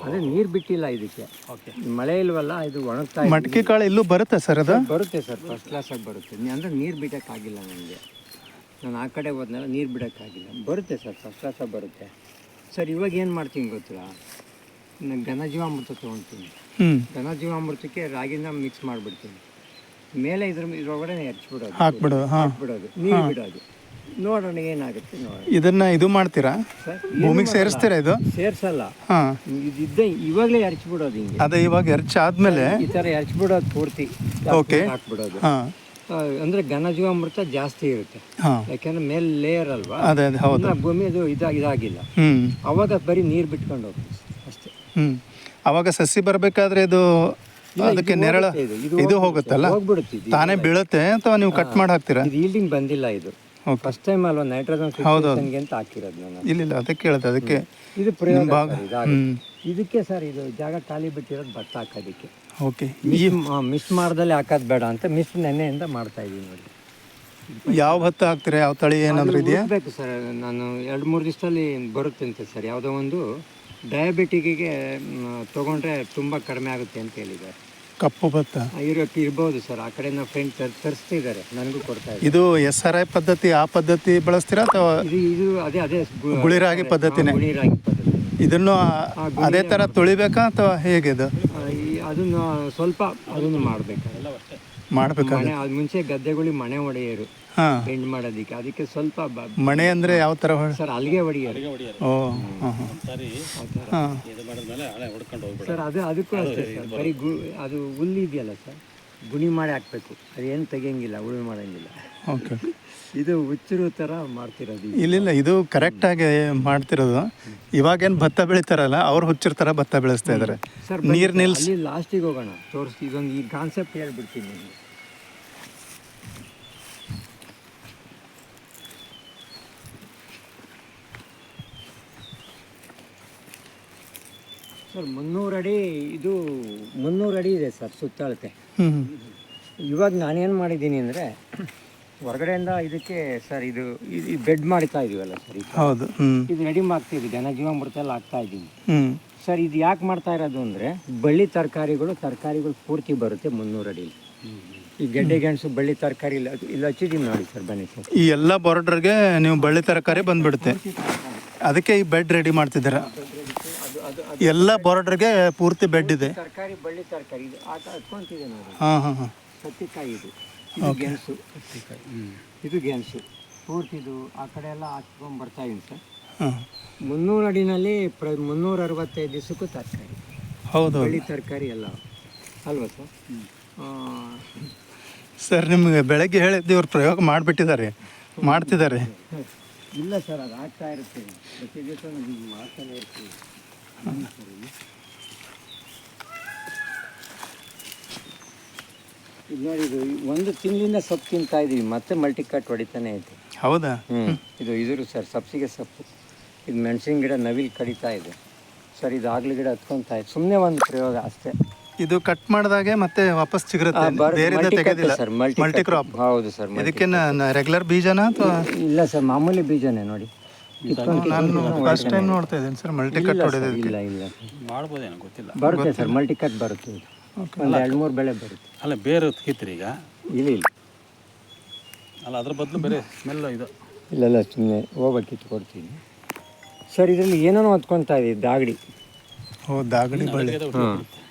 ಅದೇ ನೀರು ಬಿಟ್ಟಿಲ್ಲ ಇದಕ್ಕೆ. ಮಳೆ ಇಲ್ವಲ್ಲ, ಇದು ಒಣಗ್ತಾ ಇದೆ. ಮಟಕಿ ಕಾಳು ಇಲ್ಲೂ ಬರುತ್ತೆ ಸರ್ ಅದು? ಬರುತ್ತೆ ಸರ್, ಫಸ್ಟ್ ಕ್ಲಾಸಾಗಿ ಬರುತ್ತೆ. ಅಂದರೆ ನೀರು ಬಿಡೋಕ್ಕಾಗಿಲ್ಲ ನನಗೆ. ನಾನು ಆ ಕಡೆ ಹೋದ್ನೆಲ್ಲ ನೀರು ಬಿಡೋಕ್ಕಾಗಿಲ್ಲ. ಬರುತ್ತೆ ಸರ್, ಫಸ್ಟ್ ಕ್ಲಾಸಾಗಿ ಬರುತ್ತೆ ಸರ್. ಇವಾಗ ಏನು ಮಾಡ್ತೀನಿ ಗೊತ್ತಿಲ್ಲ, ನಾನು ಘನಜೀವಾಮೃತ ತೊಗೊಳ್ತೀನಿ. ಘನಜೀವಾಮೃತಕ್ಕೆ ರಾಗಿನ ಮಿಕ್ಸ್ ಮಾಡಿಬಿಡ್ತೀನಿ. ಮೇಲೆ ಇದ್ರೊಳಗಡೆ ಹಾಕ್ಬಿಡೋದು, ನೀರು ಬಿಡೋದು. ನೋಡೋಣ ಏನಾಗುತ್ತೆ ನೋಡೋಣ. ಇದನ್ನ ಇದು ಮಾಡ್ತೀರಾ, ಭೂಮಿಗೆ ಸೇರಿಸ್ತೀರಾ? ಇದು ಸೇರ್ಸಲ್ಲ, ಇದಿದ್ದ ಇವಾಗಲೇ ಎರಚಿಬಿಡೋದು ಹಿಂಗೆ. ಅದೇ ಇವಾಗ ಎರಚಾದ್ಮೇಲೆ ಈ ಥರ ಎರಚಿಬಿಡೋದು ಪೂರ್ತಿ ಹಾಕ್ಬಿಡೋದು. ಅಂದ್ರೆ ಘನಜೀವಾಮೃತ ಜಾಸ್ತಿ ಇರುತ್ತೆ, ಯಾಕೆಂದ್ರೆ ಮೇಲೆ ಲೇಯರ್ ಅಲ್ವಾ, ಭೂಮಿ ಅದು ಇದಾಗಿಲ್ಲ. ಅವಾಗ ಬರೀ ನೀರು ಬಿಟ್ಕೊಂಡು ಹೋಗ್ತೀವಿ ಅಷ್ಟೇ. ಅವಾಗ ಸಸಿ ಬರ್ಬೇಕಾದ್ರೆ ಇದು ಅದಕ್ಕೆ ನೆರಳು ಇದು ಹೋಗುತ್ತಲ್ಲ, ತಾನೇ ಬೀಳುತ್ತೆ ಅಥವಾ ನೀವು ಕಟ್ ಮಾಡಿ ಹಾಕ್ತೀರಾ? ಇದು ಈಲ್ಡಿಂಗ್ ಬಂದಿಲ್ಲ, ಇದು ಫಸ್ಟ್ ಟೈಮ್ ಅಲ್ವಾ ನೈಟ್ರೋಜನ್ ಅಂತ ಹಾಕಿರೋದು ನಾನು. ಇಲ್ಲ ಅದಕ್ಕೆ ಕೇಳಿದೆ, ಅದಕ್ಕೆ ಇದು ಪ್ರಯೋಗ ಇದಕ್ಕೆ ಸರ್. ಇದು ಜಾಗ ಖಾಲಿ ಬಿಟ್ಟಿರೋದು ಭತ್ತ ಹಾಕೋದಕ್ಕೆ. ಓಕೆ, ಮಿಸ್ ಮಾಡ್ದಲ್ಲೇ ಹಾಕೋದು ಬೇಡ ಅಂತ ಮಿಸ್ ನೆನ್ನೆಯಿಂದ ಮಾಡ್ತಾ ಇದ್ದೀವಿ ನೋಡಿ. ಯಾವ ಭತ್ತ ಹಾಕ್ತೀರಾ, ಯಾವ ತಳಿ ಏನಾದರೂ ಇದೆಯಾ? ಬೇಕು ಸರ್, ನಾನು 2-3 ದಿವಸದಲ್ಲಿ ಬರುತ್ತಂತೆ ಸರ್. ಯಾವುದೋ ಒಂದು ಡಯಾಬಿಟಿಕ್ಕಿಗೆ ತೊಗೊಂಡ್ರೆ ತುಂಬ ಕಡಿಮೆ ಆಗುತ್ತೆ ಅಂತ ಹೇಳಿದ್ದಾರೆ. ಕಪ್ಪು ಭತ್ತ ಇರ್ಬೋದು ಸರ್, ಆ ಕಡೆ ನಾವು ಫ್ರೆಂಡ್ ತರಿಸ್ತಿದ್ದಾರೆ, ನನಗೂ ಕೊಡ್ತಾ ಇದ್ದಾರೆ. ಇದು SRI ಪದ್ಧತಿ, ಆ ಪದ್ಧತಿ ಬಳಸ್ತೀರಾ ಅಥವಾ ಇದು ಅದೇ ಗುಳಿರಾಗಿ ಪದ್ಧತಿನೇ? ಗುಳಿರಾಗಿ ಪದ್ಧತಿ. ಇದನ್ನು ಅದೇ ಥರ ತೊಳಿಬೇಕಾ ಅಥವಾ ಹೇಗೆ? ಇದು ಅದನ್ನು ಸ್ವಲ್ಪ ಅದನ್ನು ಮಾಡಬೇಕಾದ್ರೆ ಅದು ಮುಂಚೆ ಗದ್ದೆಗಳಿಗೆ ಮಣೆ ಹೊಡೆಯರು ಬೆಂಡ್ ಮಾಡೋದಕ್ಕೆ, ಅದಕ್ಕೆ ಸ್ವಲ್ಪ ಮಣೆ ಅಂದ್ರೆ ಯಾವ ತರ ಸರ್? ಅಲ್ಲಿಗೆ ಹೊಡೆಯರು. ಸರ್ ಅದಕ್ಕೂ ಅಷ್ಟೇ ಸರ್, ಬರೀ ಅದು ಹುಲ್ಲು ಇದೆಯಲ್ಲ ಸರ್, ಗುಣಿ ಮಾಡಿ ಹಾಕ್ಬೇಕು. ಅದೇನು ತೆಗಿಯಂಗಿಲ್ಲ, ಉಳುಮೆ ಮಾಡಂಗಿಲ್ಲ. ಓಕೆ, ಇದು ಹುಚ್ಚರು ಥರ ಮಾಡ್ತಿರೋದು. ಇಲ್ಲ, ಇದು ಕರೆಕ್ಟಾಗಿ ಮಾಡ್ತಿರೋದು. ಇವಾಗೇನು ಭತ್ತ ಬೆಳಿತಾರಲ್ಲ, ಅವ್ರು ಹುಚ್ಚರ ಥರ ಭತ್ತ ಬೆಳೆಸ್ತಾ ಇದ್ದಾರೆ. ಸರ್ ನೀರು ನಿಲ್ಲಿಸಿ ಲಾಸ್ಟಿಗೆ ಹೋಗೋಣ, ತೋರಿಸಿ. ಇದೊಂದು ಈ ಕಾನ್ಸೆಪ್ಟ್ ಹೇಳ್ಬಿಡ್ತೀನಿ ನಿಮಗೆ. ಸರ್ 300 ಅಡಿ, ಇದು 300 ಅಡಿ ಇದೆ ಸರ್ ಸುತ್ತಳತೆ. ಇವಾಗ ನಾನೇನು ಮಾಡಿದ್ದೀನಿ ಅಂದರೆ, ಹೊರಗಡೆಯಿಂದ ಇದಕ್ಕೆ ಸರ್ ಇದು ಬೆಡ್ ಮಾಡ್ತಾ ಇದೀವಲ್ಲ ಸರ್, ಹೌದು, ಇದು ರೆಡಿ ಮಾಡ್ತೀವಿ, ಘನಜೀವಾಮೃತ ಎಲ್ಲ ಹಾಕ್ತಾ ಇದ್ದೀನಿ ಸರ್. ಇದು ಯಾಕೆ ಮಾಡ್ತಾ ಇರೋದು ಅಂದರೆ, ಬಳ್ಳಿ ತರಕಾರಿಗಳು ಪೂರ್ತಿ ಬರುತ್ತೆ 300 ಅಡಿಲಿ. ಈ ಗೆಡ್ಡೆ ಗೆಣಸು ಬಳ್ಳಿ ತರಕಾರಿ ಇಲ್ಲ ಹಚ್ಚಿದ್ದೀವಿ ನೋಡಿ ಸರ್, ಬನ್ನಿ ಸರ್. ಈ ಎಲ್ಲ ಬಾರ್ಡರ್ಗೆ ನೀವು ಬಳ್ಳಿ ತರಕಾರಿ ಬಂದ್ಬಿಡುತ್ತೆ, ಅದಕ್ಕೆ ಈ ಬೆಡ್ ರೆಡಿ ಮಾಡ್ತಿದ್ದೀರಾ? ಎಲ್ಲ ಬಾರ್ಡರ್ಗೆ ಪೂರ್ತಿ ಬೆಡ್ ಇದೆ. ತರಕಾರಿ, ಬಳ್ಳಿ ತರಕಾರಿ ಇದು ಹತ್ಕೊಂತಿದೆ ನೋಡಿ. ಸತ್ತಿಕಾಯಿ ಇದು ಗೆಣಸು, ಇದು ಗೆಣಸು ಪೂರ್ತಿ. ಇದು ಆ ಕಡೆ ಎಲ್ಲ ಹಚ್ಕೊಂಡು ಬರ್ತಾ ಇದೀನಿ ಸರ್. 300 ಅಡಿನಲ್ಲಿ 365 ದಿವಸಕ್ಕೂ ತರಕಾರಿ, ಹೌದು, ಬಳ್ಳಿ ತರಕಾರಿ ಎಲ್ಲ ಅಲ್ವಾ ಸರ್? ಸರ್ ನಿಮಗೆ ಬೆಳಗ್ಗೆ ಹೇಳಿದ್ದು ಇವ್ರು ಪ್ರಯೋಗ ಮಾಡ್ತಿದ್ದಾರೆ. ಇಲ್ಲ ಸರ್, ಅದು ಆಗ್ತಾ ಇರುತ್ತೆ ಪ್ರತಿ ದಿವಸ ಮಾಡ್ತಾನೆ ಇರ್ತೀವಿ. ಇದು ನೋಡಿ, ಇದು ಒಂದು ತಿಂಗಳಿಂದ ಸೊಪ್ಪು ತಿಂತಾ ಇದೀವಿ, ಮತ್ತೆ ಮಲ್ಟಿಕಟ್ ಹೊಡಿತಾನೆ ಐತೆ. ಹೌದಾ? ಇದು ಸರ್ ಸಬ್ಸಿಗೆ ಸೊಪ್ಪು. ಇದು ಮೆಣಸಿನ ಗಿಡ ನವಿಲು ಕಡಿತಾ ಇದೆ ಸರ್, ಇದು ಆಗ್ಲಿ ಗಿಡ ಹತ್ಕೊತಾ ಇದೆ. ಸುಮ್ಮನೆ ಒಂದು ಪ್ರಯೋಗ ಅಷ್ಟೇ. ಇದು ಕಟ್ ಮಾಡಿದಾಗೆ ಮತ್ತೆ ವಾಪಸ್ ಚಿಗುರುತ್ತೆ, ಬೇರೆ ತೆಗೆದಿಲ್ಲ ಸರ್. Multi crop. ಹೌದು ಸರ್. ಇದಕ್ಕೆ ರೆಗ್ಯುಲರ್ ಬೀಜನಾ ಅಥವಾ? ಇಲ್ಲ ಸರ್, ಮಾಮೂಲಿ ಬೀಜನೇ ನೋಡಿ. ನಾನು ಫಸ್ಟ್ ಟೈಮ್ ನೋಡ್ತಾ ಇದ್ದೀನಿ ಸರ್ ಮಲ್ಟಿ ಕಟ್ ಹೊಡೆಯೋದು. ಇಲ್ಲ ಮಾಡ್ಬೋದೇನೋ ಗೊತ್ತಿಲ್ಲ. ಬರುತ್ತೆ ಸರ್, ಮಲ್ಟಿ ಕಟ್ ಬರುತ್ತೆ. ಒಂದು 2-3 ಬೆಳೆ ಬರುತ್ತೆ. ಅಲ್ಲ ಬೇರೆ ಕಿತ್ರಿ ಈಗ? ಇಲ್ಲ ಅಲ್ಲ, ಅದ್ರ ಬದಲು ಬೇರೆ ಸ್ಮೆಲ್ ಇದು. ಇಲ್ಲ ಸುಮ್ಮನೆ ಹೋಗ್ಬೇಕಿತ್ತು, ಕೊಡ್ತೀನಿ ಸರ್. ಇದರಲ್ಲಿ ಏನೇನೋ ಹೊತ್ಕೊತಾ ಇದೆ, ದಾಗಡಿ. ದಾಗಡಿ ಬಳ್ಳಿ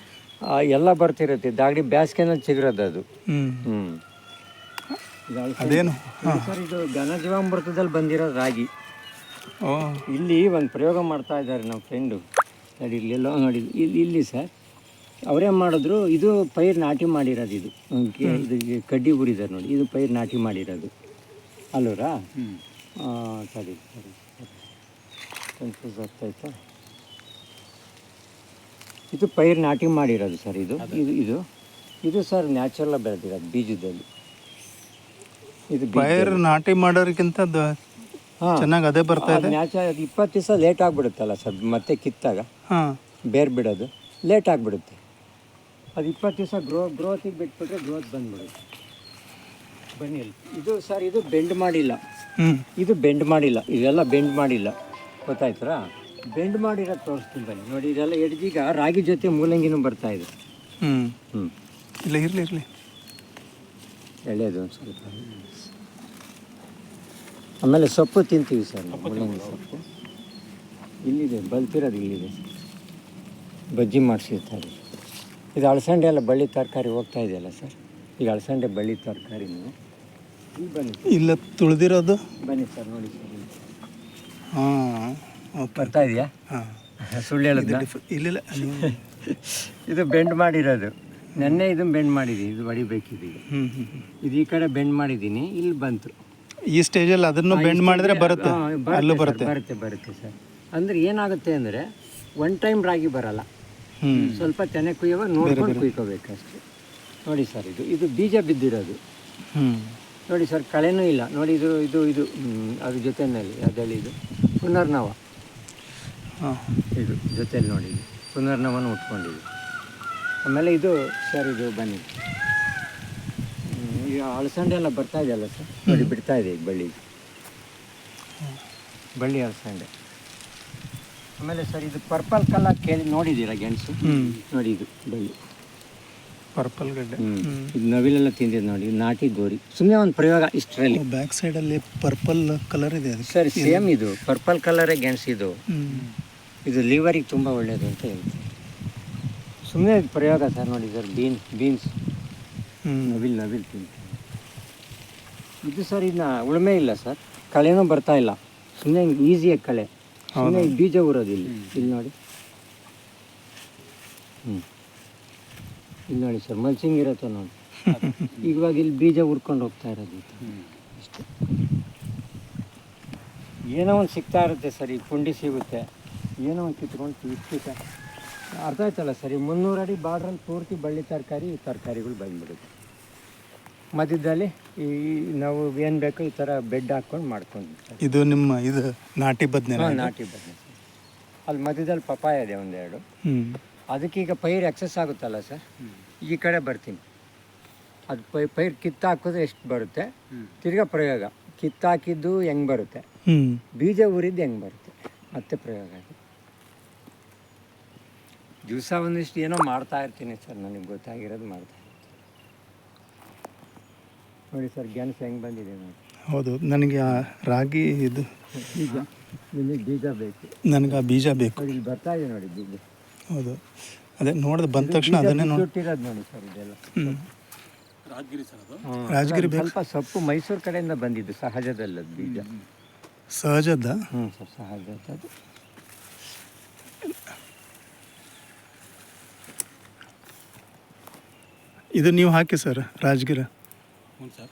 ಎಲ್ಲ ಬರ್ತಿರುತ್ತೆ. ದಾಗಡಿ ಬ್ಯಾಸ್ಗೆನಲ್ಲಿ ಚಿಗುರೋದು ಅದು. ಅದೇನು ಸರ್, ಇದು ಘನಜೀವಾಮೃತದಲ್ಲಿ ಬಂದಿರೋ ರಾಗಿ. ಇಲ್ಲಿ ಒಂದು ಪ್ರಯೋಗ ಮಾಡ್ತಾ ಇದ್ದಾರೆ ನಮ್ಮ ಫ್ರೆಂಡು ನೋಡಿ. ಇಲ್ಲೆಲ್ಲ ನೋಡಿ, ಇಲ್ಲಿ ಸರ್ ಅವರೇ ಮಾಡಿದ್ರು. ಇದು ಪೈರು ನಾಟಿ ಮಾಡಿರೋದು. ಇದು ಕಡ್ಡಿ ಊರಿದ್ದಾರೆ ನೋಡಿ, ಇದು ಪೈರು ನಾಟಿ ಮಾಡಿರೋದು ಅಲ್ಲೂರಾ? ಸರಿ ಕನ್ಫ್ಯೂಸ್ ಆಗ್ತಾಯಿತಾ? ಇದು ಪೈರು ನಾಟಿ ಮಾಡಿರೋದು ಸರ್. ಇದು ಸರ್ ನ್ಯಾಚುರಲ್ ಬೆಳೆದಿರೋದು ಬೀಜದಲ್ಲಿ. ಇದು ಪೈರು ನಾಟಿ ಮಾಡೋರಿಗಿಂತ ಚೆನ್ನಾಗಿ ಅದೇ ಬರ್ತಾ ಇದೆ. ನ್ಯಾಚುರಲ್ 20 ದಿವಸ ಲೇಟ್ ಆಗಿಬಿಡುತ್ತಲ್ಲ ಸರ್, ಮತ್ತೆ ಕಿತ್ತಾಗ ಬೇರೆ ಬಿಡೋದು ಲೇಟ್ ಆಗಿಬಿಡುತ್ತೆ. ಅದು 20 ದಿವಸ ಗ್ರೋತಿಗೆ ಬಿಟ್ಬಿಟ್ರೆ ಗ್ರೋತ್ ಬಂದ್ಬಿಡುತ್ತೆ. ಬನ್ನಿ ಇದು ಸರ್, ಇದು ಬೆಂಡ್ ಮಾಡಿಲ್ಲ, ಇದೆಲ್ಲ ಬೆಂಡ್ ಮಾಡಿಲ್ಲ, ಗೊತ್ತಾಯ್ತರಾ? ಬೆಂಡ್ ಮಾಡಿರೋದು ತೋರಿಸ್ತೀನಿ ಬನ್ನಿ ನೋಡಿ. ಇದೆಲ್ಲ ಎಡ್ಜೀಗ ರಾಗಿ ಜೊತೆ ಮೂಲಂಗಿನೂ ಬರ್ತಾ ಇದೆ. ಹ್ಞೂ ಇಲ್ಲ ಇರಲಿ ಎಳೆಯೋದು ಒಂದು ಸ್ವಲ್ಪ. ಆಮೇಲೆ ಸೊಪ್ಪು ತಿಂತೀವಿ ಸರ್ ನಾವು, ಮೂಲಂಗಿ ಸೊಪ್ಪು ಇಲ್ಲಿದೆ, ಬಲ್ತಿರೋದು ಇಲ್ಲಿದೆ, ಬಜ್ಜಿ ಮಾಡಿಸಿರ್ತಾರೆ. ಇದು ಅಳಸಂಡೆ ಎಲ್ಲ ಬಳ್ಳಿ ತರಕಾರಿ ಹೋಗ್ತಾ ಇದೆಯಲ್ಲ ಸರ್, ಈಗ ಅಳಸಂಡೆ ಬಳ್ಳಿ ತರಕಾರಿನೂ ಇಲ್ಲಿ ಬನ್ನಿ ಇಲ್ಲ ತುಳಿದಿರೋದು. ಬನ್ನಿ ಸರ್ ನೋಡಿ ಸರ್, ಇಲ್ಲಿ ಹಾಂ ಓಕೆ ಬರ್ತಾ ಇದೆಯಾ? ಹಾಂ ಸುಳ್ಳು ಹೇಳಿದ್ನ? ಇಲ್ಲ ಇದು ಬೆಂಡ್ ಮಾಡಿರೋದು. ನೆನ್ನೆ ಇದನ್ನು ಬೆಂಡ್ ಮಾಡಿದ್ದೀನಿ, ಇದು ಹೊಡಿಬೇಕಿದೆ. ಇದು ಈ ಕಡೆ ಬೆಂಡ್ ಮಾಡಿದ್ದೀನಿ, ಇಲ್ಲಿ ಬಂತು. ಈ ಸ್ಟೇಜಲ್ಲಿ ಅದನ್ನು ಬೆಂಡ್ ಮಾಡಿದ್ರೆ ಬರುತ್ತೆ, ಅಲ್ಲೂ ಬರುತ್ತೆ. ಬರುತ್ತೆ ಸರ್. ಅಂದರೆ ಏನಾಗುತ್ತೆ ಅಂದರೆ ಒನ್ ಟೈಮ್ ರಾಗಿ ಬರಲ್ಲ, ಸ್ವಲ್ಪ ತೆನೆ ಕುಯ್ಯುವಾಗ ನೋಡ್ಕೊಂಡು ಕುಯ್ಕೋಬೇಕಷ್ಟೆ. ನೋಡಿ ಸರ್, ಇದು ಬೀಜ ಬಿದ್ದಿರೋದು. ನೋಡಿ ಸರ್, ಕಳೆನೂ ಇಲ್ಲ ನೋಡಿ. ಇದು ಅದ್ರ ಜೊತೆಯಲ್ಲಿ ಅದರಲ್ಲಿ ಇದು ಪುನರ್ನವ, ಇದು ಜೊತೆಯಲ್ಲಿ ನೋಡಿ, ಇದು ಪುನರ್ನವನ ಉಟ್ಕೊಂಡಿದೆ. ಆಮೇಲೆ ಇದು ಸರ್, ಇದು ಬನ್ನಿ, ಈಗ ಅಳಸಂಡೆ ಎಲ್ಲ ಬರ್ತಾ ಇದೆಯಲ್ಲ ಸರ್, ನೋಡಿ ಬಿಡ್ತಾ ಇದೆ ಈಗ ಬಳ್ಳಿ ಅಳಸಂಡೆ. ಆಮೇಲೆ ಸರ್, ಇದು ಪರ್ಪಲ್ ಕಲರ್ ಕೇಳಿ ನೋಡಿದ್ದೀರಾ ಗೆಣಸು? ನೋಡಿ ಇದು ಬಳ್ಳಿ ಪರ್ಪಲ್ ಗಡ್ಡೆ. ಇದು ನವಿಲೆಲ್ಲ ತಿಂದಿದ್ದು ನೋಡಿ, ನಾಟಿ ಗೋರಿ. ಸುಮ್ಮನೆ ಒಂದು ಪ್ರಯೋಗ ಇಷ್ಟರಲ್ಲಿ. ಬ್ಯಾಕ್ ಸೈಡಲ್ಲಿ ಪರ್ಪಲ್ ಕಲರ್ ಇದೆ ಅದು ಸರ್, ಸೇಮ್ ಇದು ಪರ್ಪಲ್ ಕಲರೇ ಗೆಣಸು. ಇದು ಲಿವರಿಗೆ ತುಂಬ ಒಳ್ಳೆಯದು ಅಂತ ಹೇಳ್ತೀನಿ. ಸುಮ್ಮನೆ ಪ್ರಯೋಗ ಸರ್. ನೋಡಿ ಸರ್, ಬೀನ್ಸ್ ನವಿಲ್ ತಿಂತೀನಿ. ಇದು ಸರ್, ಇದನ್ನ ಉಳುಮೆ ಇಲ್ಲ ಸರ್, ಕಳೆನೂ ಬರ್ತಾ ಇಲ್ಲ, ಸುಮ್ಮನೆ ಈಸಿಯಾಗಿ ಕಳೆ, ಸುಮ್ಮನೆ ಬೀಜ ಊರೋದು. ಇಲ್ಲಿ ನೋಡಿ, ಇಲ್ಲಿ ನೋಡಿ ಸರ್, ಮಲ್ಚಿಂಗ್ ಇರುತ್ತೆ ನೋಡಿ. ಇವಾಗ ಇಲ್ಲಿ ಬೀಜ ಉರ್ಕೊಂಡು ಹೋಗ್ತಾ ಇರೋದು ಇಷ್ಟು. ಏನೋ ಒಂದು ಸಿಗ್ತಾ ಇರುತ್ತೆ ಸರ್, ಈ ಪುಂಡಿ ಸಿಗುತ್ತೆ, ಏನೋ ಒಂದು ಕಿತ್ಕೊಂಡು ಇಷ್ಟು ಅರ್ಥ ಆಯ್ತಲ್ಲ ಸರ್. 300 ಅಡಿ ಬಾರ್ಡ್ರಲ್ಲಿ ಪೂರ್ತಿ ಬಳ್ಳಿ ತರಕಾರಿಗಳು ಬಂದ್ಬಿಡುತ್ತೆ. ಮಧ್ಯದಲ್ಲಿ ಈ ನಾವು ಏನು ಬೇಕೋ ಈ ಥರ ಬೆಡ್ ಹಾಕ್ಕೊಂಡು ಮಾಡ್ಕೊಂಡಿರ್ತಾರೆ. ಇದು ನಿಮ್ಮ ಇದು ನಾಟಿ ಬದನೆ. ನಾಟಿ ಬದನೆ ಸರ್. ಅಲ್ಲಿ ಮಧ್ಯದಲ್ಲಿ ಪಪಾಯ ಇದೆ ಒಂದೆರಡು. ಅದಕ್ಕೀಗ ಪೈರು ಎಕ್ಸಸ್ ಆಗುತ್ತಲ್ಲ ಸರ್, ಈ ಕಡೆ ಬರ್ತೀನಿ. ಅದು ಪೈರು ಕಿತ್ತಾಕೋದು ಎಷ್ಟು ಬರುತ್ತೆ, ತಿರ್ಗಾ ಪ್ರಯೋಗ. ಕಿತ್ತಾಕಿದ್ದು ಹೆಂಗೆ ಬರುತ್ತೆ, ಬೀಜ ಊರಿದ್ದು ಹೆಂಗೆ ಬರುತ್ತೆ, ಮತ್ತೆ ಪ್ರಯೋಗ. ದಿವಸ ಒಂದಿಷ್ಟು ಏನೋ ಮಾಡ್ತಾ ಇರ್ತೀನಿ ಸರ್, ನನಗೆ ಗೊತ್ತಾಗಿರೋದು ಮಾಡ್ತಾ ಇರ್ತೀನಿ. ನೋಡಿ ಸರ್, ಗೆಣಸು ಹೆಂಗೆ ಬಂದಿದೆ ನೋಡಿ. ಹೌದು, ನನಗೆ ಆ ರಾಗಿ ಇದು ನಿಮಗೆ ಬೀಜ ಬೇಕು. ನನಗೆ ಆ ಬೀಜ ಬೇಕು. ನೋಡಿ, ಇಲ್ಲಿ ಬರ್ತಾ ಇದೆ ನೋಡಿ ಬೀಜ. ಹೌದು, ಅದೇ ನೋಡಿದ ಬಂದ ತಕ್ಷಣ ಅದನ್ನೇ ನೋಡಿರೋದು ನೋಡಿ ಸರ್. ಇದೆಲ್ಲ ರಾಜಗಿರಿ ಸರ್, ಅದು ರಾಜಗಿರಿ ಸ್ವಲ್ಪ ಸೊಪ್ಪು ಮೈಸೂರು ಕಡೆಯಿಂದ ಬಂದಿದ್ದು, ಸಹಜದಲ್ಲದು ಬೀಜ. ಸಹಜದ? ಸರ್, ಸಹಜದ್ದು. ಇದು ನೀವು ಹಾಕಿ ಸರ್, ರಾಜಗಿರ. ಹ್ಞೂ ಸರ್.